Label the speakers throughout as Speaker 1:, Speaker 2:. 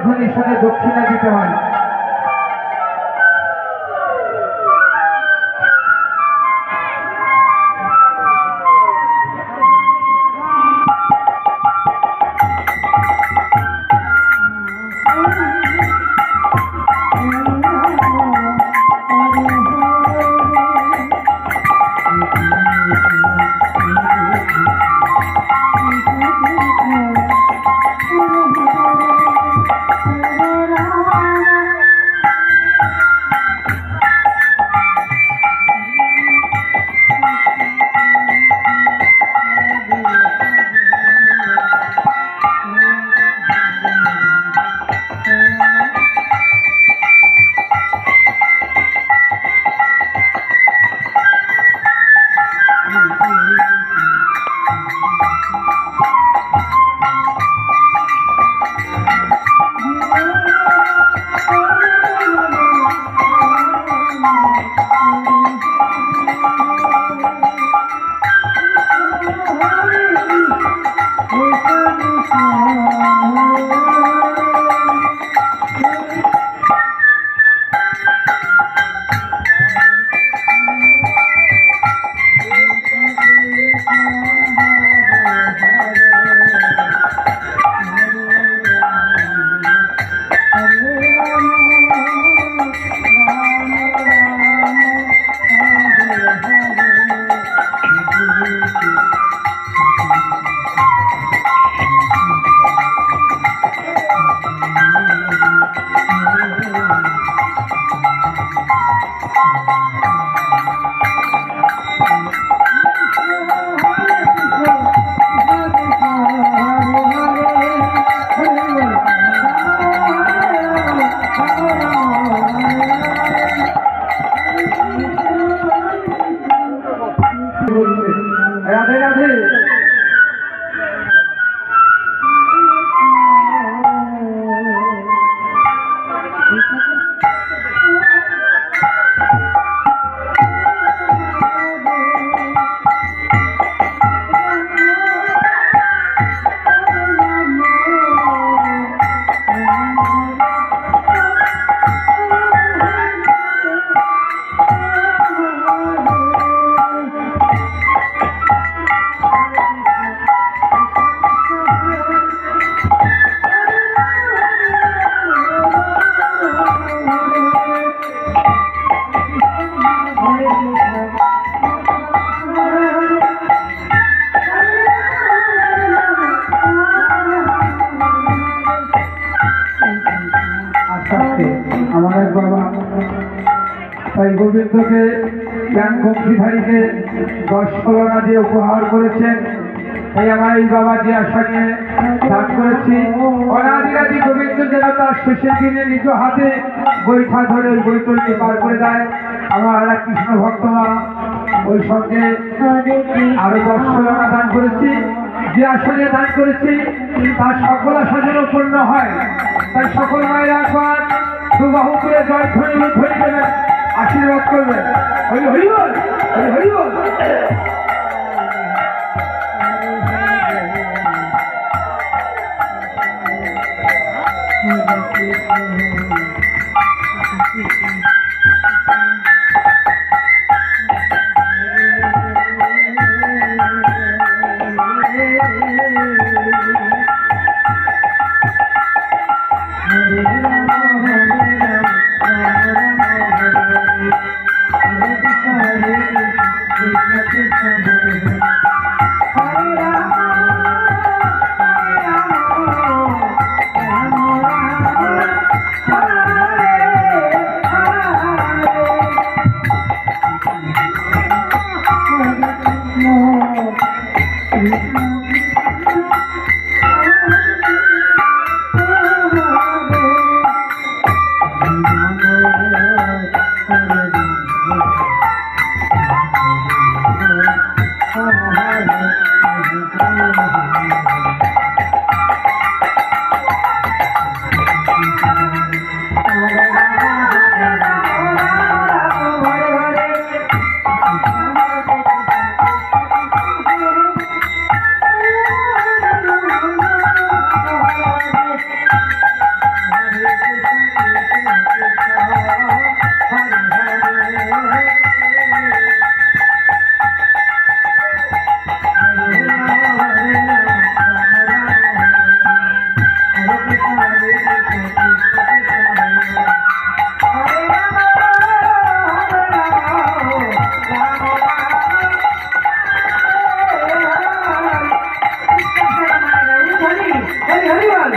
Speaker 1: জয়ধ্বনি শুনে দক্ষিণা দিতে হয়। রাধে রাধে। আমার এক বাবা তাই গোবিন্দকে জ্ঞান ভক্তিধারীকে 10 কলনা দিয়ে উপহার করেছেন। তাই আমার এই বাবা যে আশা নিয়ে দান করেছি, অনাদিরাদি গোবিন্দ যেন তার শেষের দিনে নিজ হাতে বৈঠা ধরে ওই বৈতলটি পার করে দেয়। আমার এক কৃষ্ণ ভক্তমা ওই সঙ্গে আরো 10 কলনা দান করেছি। যে আশা নিয়ে দান করেছি তার সকল আশা যেন পূর্ণ হয়। তাই সকল মায়ের একবার দুবাহু করে জয়ধ্বনি ধ্বনি দেবেন, আশীর্বাদ করবেন। হরি হরি বল, হরি হরি বল। হরি হরি বল।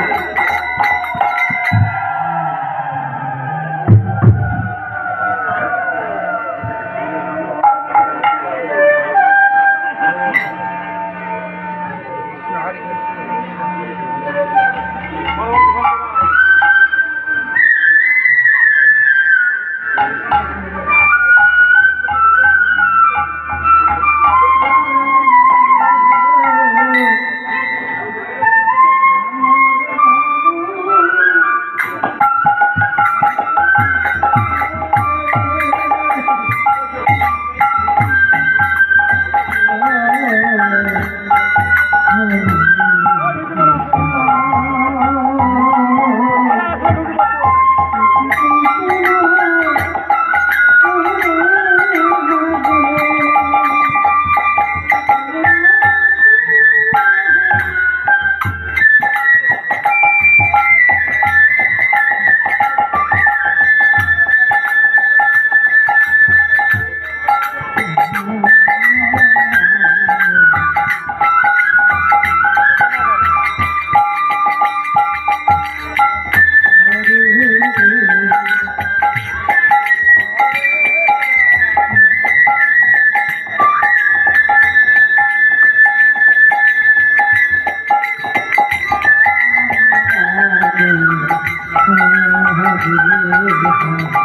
Speaker 2: Hare